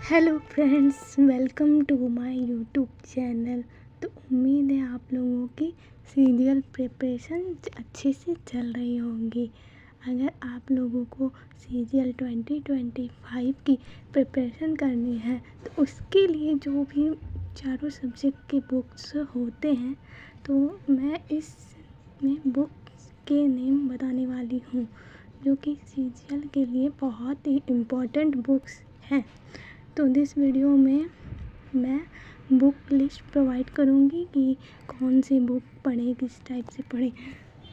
Hello friends, welcome to my YouTube channel. तो उम्मीद है आप लोगों की सीरियल प्रिपरेशन अच्छे से चल रही होगी। अगर आप लोगों को सीरियल 2025 की प्रिपरेशन करनी है तो उसके लिए जो भी चारों सब्जेक्ट के बुक्स होते हैं तो मैं इसमें बुक्स के नेम बताने वाली हूँ जो कि सीरियल के लिए बहुत ही इम्पोर्टेंट बुक्स हैं। तो दिस वीडियो में मैं बुक लिस्ट प्रोवाइड करूँगी कि कौन सी बुक पढ़ें, किस टाइप से पढ़ें।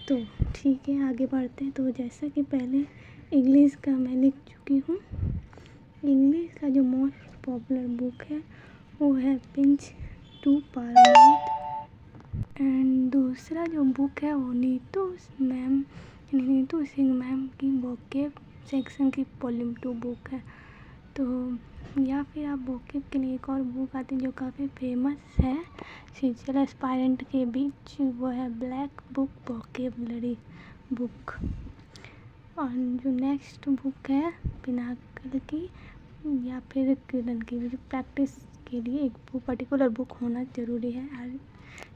तो ठीक है, आगे बढ़ते हैं। तो जैसा कि पहले इंग्लिश का मैं लिख चुकी हूँ। इंग्लिश का जो मोस्ट पॉपुलर बुक है वो है पिंच टू पारामाउंट। एंड दूसरा जो बुक है वो नीतू सिंह मैम की वोकैब सेक्शन की वॉल्यूम 2 बुक है। तो या फिर आप वोकैब के लिए एक और बुक आती है जो काफ़ी फेमस है सीरियल एस्पायरेंट के बीच, वो है ब्लैक बुक वोकैबुलरी बुक। और जो नेक्स्ट बुक है पिनाकल की या फिर किरण की, प्रैक्टिस के लिए एक पर्टिकुलर बुक होना ज़रूरी है हर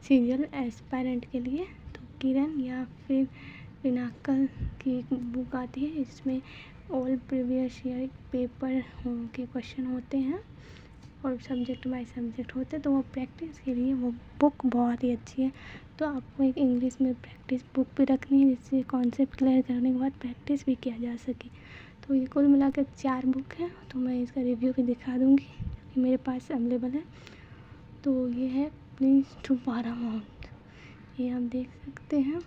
सीरियल एस्पायरेंट के लिए। तो किरण या फिर पिनाकल की एक बुक आती है, इसमें ऑल प्रीवियस ईयर पेपर के क्वेश्चन होते हैं और सब्जेक्ट बाय सब्जेक्ट होते हैं। तो वो प्रैक्टिस के लिए वो बुक बहुत ही अच्छी है। तो आपको एक इंग्लिश में प्रैक्टिस बुक भी रखनी है जिससे कॉन्सेप्ट क्लियर करने के बाद प्रैक्टिस भी किया जा सके। तो ये कुल मिलाकर 4 बुक है। तो मैं इसका रिव्यू भी दिखा दूँगी कि मेरे पास अवेलेबल है। तो ये है प्रिंस टू पारामाउंट, ये आप देख सकते हैं।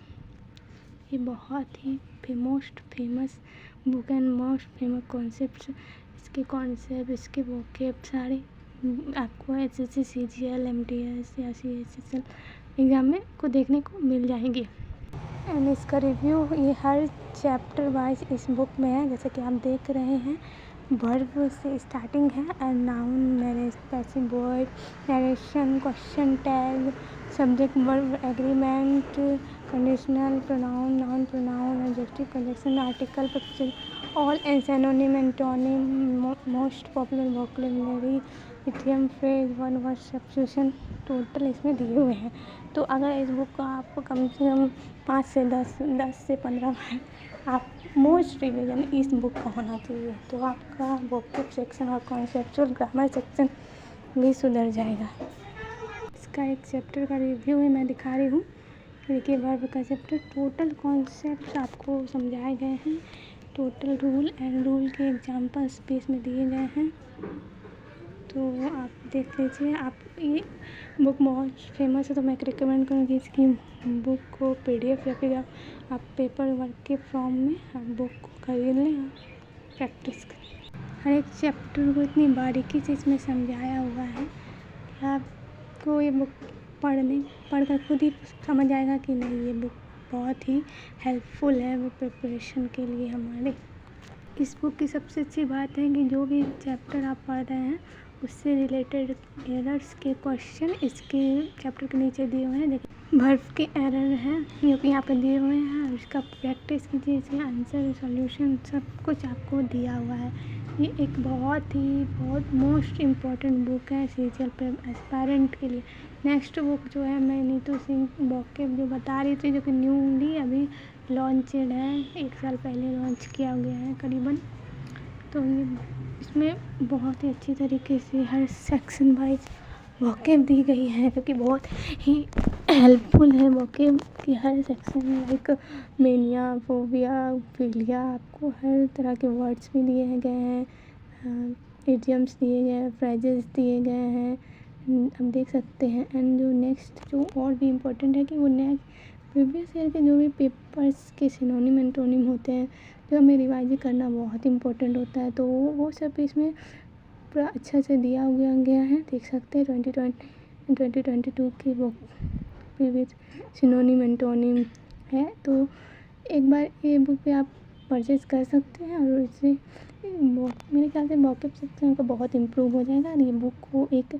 ये बहुत ही most famous book and most famous concept, इसके कॉन्सेप्ट, इसके वोकैब सारे आपको एसएससी सीजीएल एमटीएस या सीएसएसएल एग्ज़ाम में को देखने को मिल जाएंगे। एंड इसका रिव्यू ये हर चैप्टर वाइज इस बुक में है। जैसे कि आप देख रहे हैं, वर्ब से स्टार्टिंग है and noun, narration, passive verb, narration, question tag, subject verb agreement, conditional pronoun, noun pronoun, adjective, conjunction, article, preposition, all and synonym, antonym, most popular vocabulary, idiom, phrase, one word substitution, total इसमें दिए हुए हैं। तो अगर इस book का आपको कम से कम 5 से 10 से 15 आप मोस्ट रिवीजन इस बुक का होना चाहिए, तो आपका वोकैब सेक्शन और कॉन्सेप्चुअल ग्रामर सेक्शन भी सुधर जाएगा। इसका एक चैप्टर का रिव्यू है, मैं दिखा रही हूँ। देखिए, वर्ब का चैप्टर, टोटल कॉन्सेप्ट आपको समझाए गए हैं। टोटल रूल एंड रूल के एग्जाम्पल स्पेस में दिए गए हैं। तो आप देख लीजिए। आप ये बुक बहुत फेमस है तो मैं रिकमेंड करूँगी इसकी बुक को पीडीएफ या फिर आप पेपर वर्क के फॉर्म में आप बुक को खरीद लें और प्रैक्टिस करें। हर एक चैप्टर को इतनी बारीकी से इसमें समझाया हुआ है कि आपको ये बुक पढ़कर खुद ही समझ आएगा कि नहीं, ये बुक बहुत ही हेल्पफुल है वो प्रिपरेशन के लिए हमारे। इस बुक की सबसे अच्छी बात है कि जो भी चैप्टर आप पढ़ रहे हैं उससे रिलेटेड एरर्स के क्वेश्चन इसके चैप्टर के नीचे दिए हुए हैं। देखिए, वर्ब के एरर हैं जो कि यहाँ पे दिए हुए हैं, उसका प्रैक्टिस कीजिए, इसके आंसर, सॉल्यूशन सब कुछ आपको दिया हुआ है। ये एक बहुत मोस्ट इम्पॉर्टेंट बुक है सीरियल एस्पायरेंट के लिए। नेक्स्ट बुक जो है मैं नीतू सिंह वोकैब जो बता रही थी, जो कि न्यूली अभी लॉन्चड है, 1 साल पहले लॉन्च किया गया है करीबन। तो ये इसमें बहुत ही अच्छी तरीके से हर सेक्शन वाइज वोकैब दी गई है, क्योंकि बहुत ही हेल्पफुल है वोकैब की हर section. Like mania, phobia, philia, आपको हर तरह के वर्ड्स भी दिए गए हैं, इडियम्स दिए गए हैं, फ्रेजेस दिए गए हैं, हम देख सकते हैं। एंड जो नेक्स्ट जो और भी इम्पोर्टेंट है कि वो नेक्स्ट प्रीवियस ईयर के जो भी पेपर्स के सिनोनिम एंटोनिम होते हैं जो हमें रिवाइज करना बहुत इम्पोर्टेंट होता है, तो वो सब इसमें पूरा अच्छा से दिया हुआ गया है। देख सकते हैं 2022 की वो प्रीवियस सिनोनिम एंटोनिम है। तो एक बार ये बुक पे आप परचेज़ कर सकते हैं और इससे मेरे ख्याल से वोकैब सेक्शन का बहुत इम्प्रूव हो जाएगा। और ये बुक को एक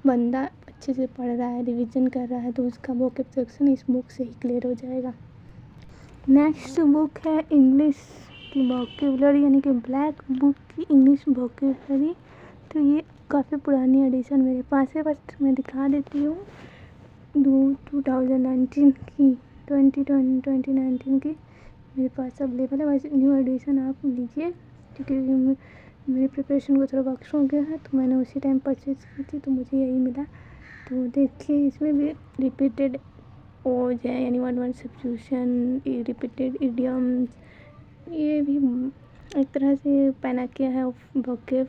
बंदा अच्छे से पढ़ रहा है, रिवीजन कर रहा है, तो उसका वोकैब सेक्शन इस बुक से ही क्लियर हो जाएगा। नेक्स्ट बुक है इंग्लिश की वोकैबुलरी, यानी कि ब्लैक बुक की इंग्लिश वोकैबुलरी। तो ये काफ़ी पुरानी एडिशन मेरे पास है, बस मैं दिखा देती हूँ। 2019 की 2019 की मेरे पास अवेलेबल है। वैसे न्यू एडिशन आप लीजिए, क्योंकि मेरी प्रिपरेशन को थोड़ा वक्त हो गया है तो मैंने उसी टाइम परचेज़ की थी, तो मुझे यही मिला। तो देखिए इसमें भी रिपीटेड ओज है, यानी one word substitution, repeated idioms, ये भी एक तरह से पैनाकिया है वोकैब।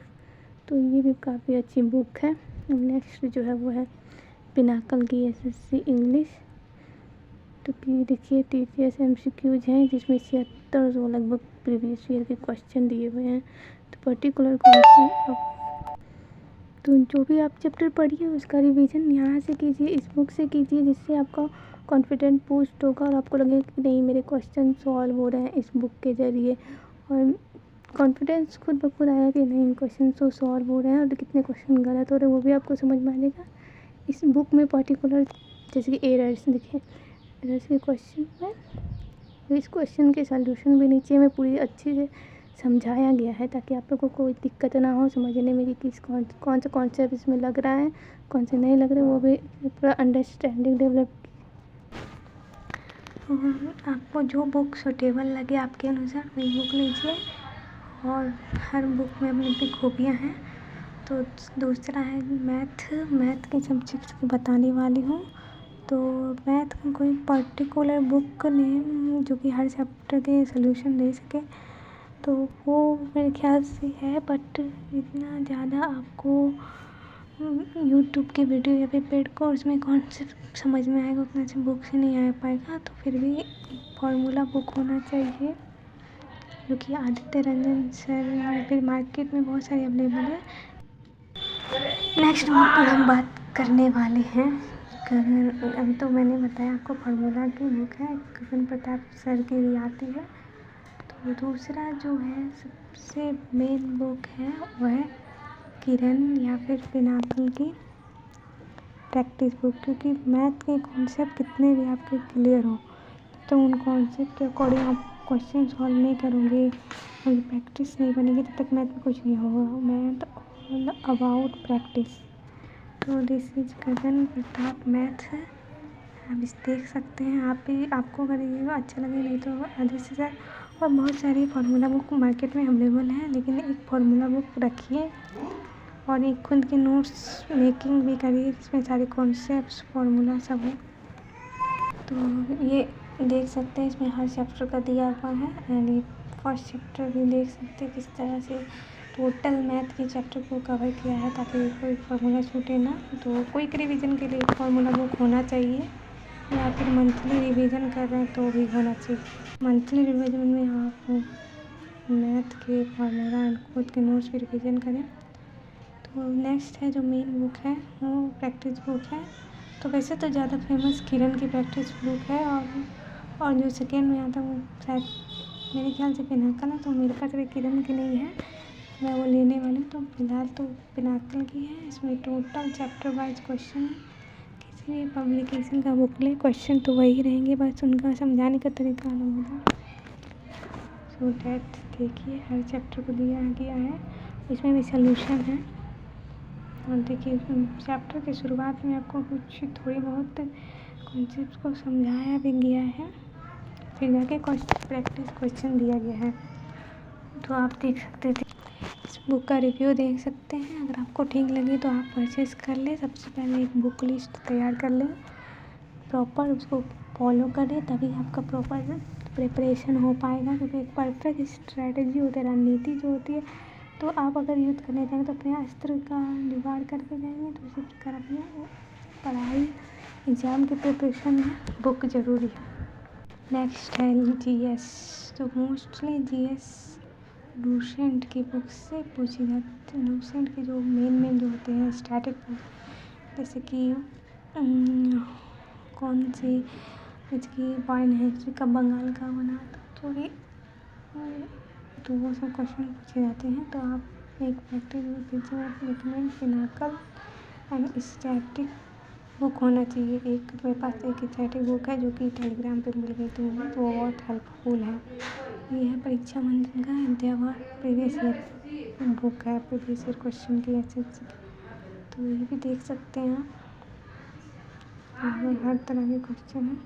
तो ये भी काफ़ी अच्छी बुक है। नेक्स्ट जो है वो है पिनाकल की एसएससी इंग्लिश। तो कि देखिए TCS MCQs हैं, जिसमें 76 लगभग प्रीवियस ईयर के क्वेश्चन दिए हुए हैं। तो पर्टिकुलर क्वेश्चन तो जो भी आप चैप्टर पढ़िए उसका रिवीजन यहाँ से कीजिए, इस बुक से कीजिए, जिससे आपका कॉन्फिडेंट बूस्ट होगा और आपको लगेगा कि नहीं मेरे क्वेश्चन सॉल्व हो रहे हैं इस बुक के ज़रिए। और कॉन्फिडेंस खुद ब खुद आएगा कि नहीं क्वेश्चन तो सॉल्व हो रहे हैं और कितने क्वेश्चन गलत हो रहे हैं वो भी आपको समझ में आ जाएगा। इस बुक में पर्टिकुलर जैसे कि एरर्स, देखिए एरर्स के क्वेश्चन में इस क्वेश्चन के सॉल्यूशन भी नीचे में पूरी अच्छे से समझाया गया है, ताकि आप लोगों को कोई दिक्कत ना हो समझने में कि कौन सा कॉन्सेप्ट इसमें लग रहा है, कौन से नहीं लग रहे, वो भी पूरा अंडरस्टैंडिंग डेवलप। आपको जो बुक सूटेबल लगे आपके अनुसार वही बुक लीजिए, और हर बुक में अपनी अपनी खूबियाँ हैं। तो दूसरा है मैथ के सब्जेक्ट बताने वाली हूँ। तो मैथ का कोई पर्टिकुलर बुक नेम जो कि हर चैप्टर के सॉल्यूशन दे सके, तो वो मेरे ख्याल से है, बट इतना ज़्यादा आपको यूट्यूब के वीडियो या फिर पेड कोर्स में कॉन्सेप्ट समझ में आएगा उतना से बुक से नहीं आ पाएगा। तो फिर भी फॉर्मूला बुक होना चाहिए, जो कि आदित्य रंजन सर या फिर मार्केट में बहुत सारी अवेलेबल है। नेक्स्ट बुक पर हम बात करने वाले हैं अभी तो मैंने बताया आपको फार्मूला की बुक है, गगन प्रताप सर की भी आती है। तो दूसरा जो है सबसे मेन बुक है वह है किरण या फिर पिनाकल की प्रैक्टिस बुक, क्योंकि मैथ के कॉन्सेप्ट कितने भी आपके क्लियर हो तो उन कॉन्सेप्ट के अकॉर्डिंग आप क्वेश्चन सॉल्व नहीं करोगे और प्रैक्टिस नहीं बनेगी तब तक मैथ में कुछ नहीं होगा। Math all about practice. तो this is Gagan Pratap math है, आप इस देख सकते हैं। आप भी आपको अगर ये अच्छा लगे, नहीं तो आदित्य सर और बहुत सारी फार्मूला बुक मार्केट में अवेलेबल है, लेकिन एक फार्मूला बुक रखिए और एक खुद के नोट्स मेकिंग भी करिए जिसमें सारे कॉन्सेप्ट्स फार्मूला सब हो। तो ये देख सकते हैं इसमें हर चैप्टर का दिया हुआ है, एंड फर्स्ट चैप्टर भी देख सकते हैं किस तरह से टोटल मैथ के चैप्टर को कवर किया है, ताकि कोई फार्मूला छूटे ना। तो क्विक रिवीजन के लिए फार्मूला बुक होना चाहिए, या फिर मंथली रिवीजन कर रहे हैं तो भी होना चाहिए। मंथली रिवीजन में आप मैथ के फार्मूला एंड खुद के नोट्स भी रिवीजन करें। तो नेक्स्ट है जो मेन बुक है वो प्रैक्टिस बुक है। तो वैसे तो ज़्यादा फेमस किरण की प्रैक्टिस बुक है, और जो सेकेंड में आता है वो शायद मेरे ख्याल से पिनाकल है। तो मेरे पास अभी किरण की नहीं है, मैं वो लेने वाली हूँ। तो फिलहाल तो पिनाकल की है। इसमें टोटल चैप्टर वाइज क्वेश्चन है। किसी भी पब्लिकेशन का बुक ले क्वेश्चन तो वही रहेंगे, बस उनका समझाने का तरीका अलग होगा। सो दैट देखिए हर चैप्टर को दिया गया है, इसमें भी सॉल्यूशन है। और देखिए चैप्टर की शुरुआत में आपको कुछ थोड़ी बहुत कॉन्सेप्ट को समझाया भी गया है, फिर जाके प्रैक्टिस क्वेश्चन दिया गया है। तो आप देख सकते थे, इस बुक का रिव्यू देख सकते हैं। अगर आपको ठीक लगे तो आप परचेज़ कर लें। सबसे पहले एक बुक लिस्ट तैयार कर लें, प्रॉपर उसको फॉलो करें, तभी आपका प्रॉपर प्रिपरेशन हो पाएगा। क्योंकि एक परफेक्ट स्ट्रैटेजी होती है, रणनीति जो होती है, तो आप अगर यूज़ करने जाएंगे तो अपने अस्त्र का जुगाड़ करके जाएंगे। तो उसी प्रकार अपनी पढ़ाई एग्ज़ाम की प्रिपरेशन में बुक ज़रूरी है। नेक्स्ट है GS। तो मोस्टली GS लूसेंट की बुक से पूछी जाती है। लूसेंट के जो मेन जो होते हैं स्टैटिक बुक, जैसे कि कौन सी इसकी पॉइंट हिस्ट्री का बंगाल का बना था, तो वो सब क्वेश्चन पूछे जाते हैं। तो आप एक practice book recommend Pinnacle and static book होना चाहिए। एक मेरे पास एक स्टैटिक बुक है जो कि टेलीग्राम पे मिल गई थी मुझे, तो वो बहुत हेल्पफुल है। ये है परीक्षा मंथन का अध्यावार प्रीवियस ईयर बुक है, प्रीवियस ईयर क्वेश्चन की एसएससी की। तो ये भी देख सकते हैं आप। इसमें हर तरह के क्वेश्चन हैं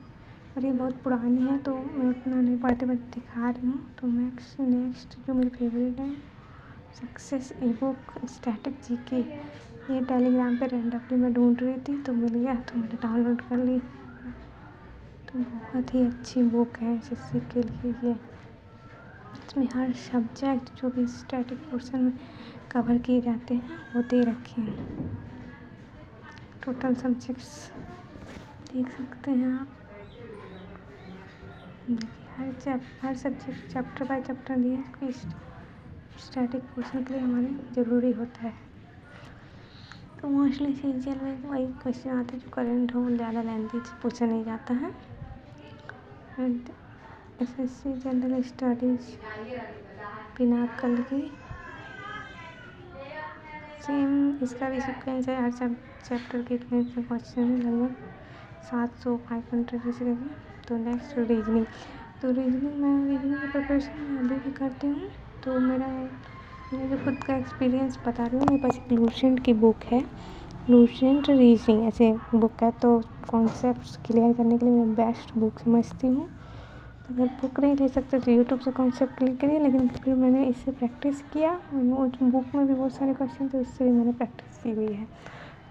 और ये बहुत पुरानी है तो मैं उतना नहीं पढ़ती, बस दिखा रही हूँ। तो नेक्स्ट जो मेरी फेवरेट है, सक्सेस ई बुक स्टैटिक जीके। ये टेलीग्राम पे रैंडमली मैं ढूंढ रही थी तो मिल गया, तो मैंने डाउनलोड कर ली। तो बहुत ही अच्छी बुक है एसएससी के लिए ये। इसमें हर सब्जेक्ट जो भी स्टैटिक पोर्शन में कवर किए जाते हैं वो दे रखे हैं। टोटल सब्जेक्ट्स देख सकते हैं आप। देखिए हर सब्जेक्ट चैप्टर बाय चैप्टर दिए हैं कि स्टैटिक पोर्शन के लिए हमारे ज़रूरी होता है। तो मोस्टली सीजीएल में वही क्वेश्चन आते हैं जो करंट हो, ज़्यादा लेंथी पूछा नहीं जाता है। And SSC general studies Pinnacle की सेम इसका भी सीक्वेंस है। हर चैप्टर के इतने क्वेश्चन है, लगभग 700-500 जैसे करके। तो नेक्स्ट रीजनिंग। तो रीजनिंग की प्रिपरेशन मैं अभी भी करती हूँ। तो मेरा जो खुद का एक्सपीरियंस बता रही हूँ, मेरे पास लूसेंट की बुक है, लूसेंट रीजनिंग ऐसे बुक है। तो कॉन्सेप्ट्स क्लियर करने के लिए मैं बेस्ट बुक समझती हूँ। अगर बुक नहीं ले सकते तो यूट्यूब से कॉन्सेप्ट क्लियर करिए, लेकिन फिर मैंने इससे प्रैक्टिस किया। उस बुक में भी बहुत सारे क्वेश्चन थे, उससे भी मैंने प्रैक्टिस की हुई है।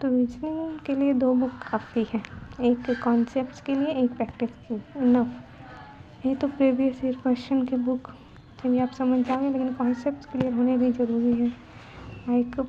तो रीजनिंग के लिए 2 बुक काफ़ी है, एक कॉन्सेप्ट्स के लिए, एक प्रैक्टिस के लिए इनफ। ये तो प्रीवियस ईयर क्वेश्चन की बुक भी आप समझ जाओगे, लेकिन कॉन्सेप्ट्स क्लियर होने भी ज़रूरी है। लाइक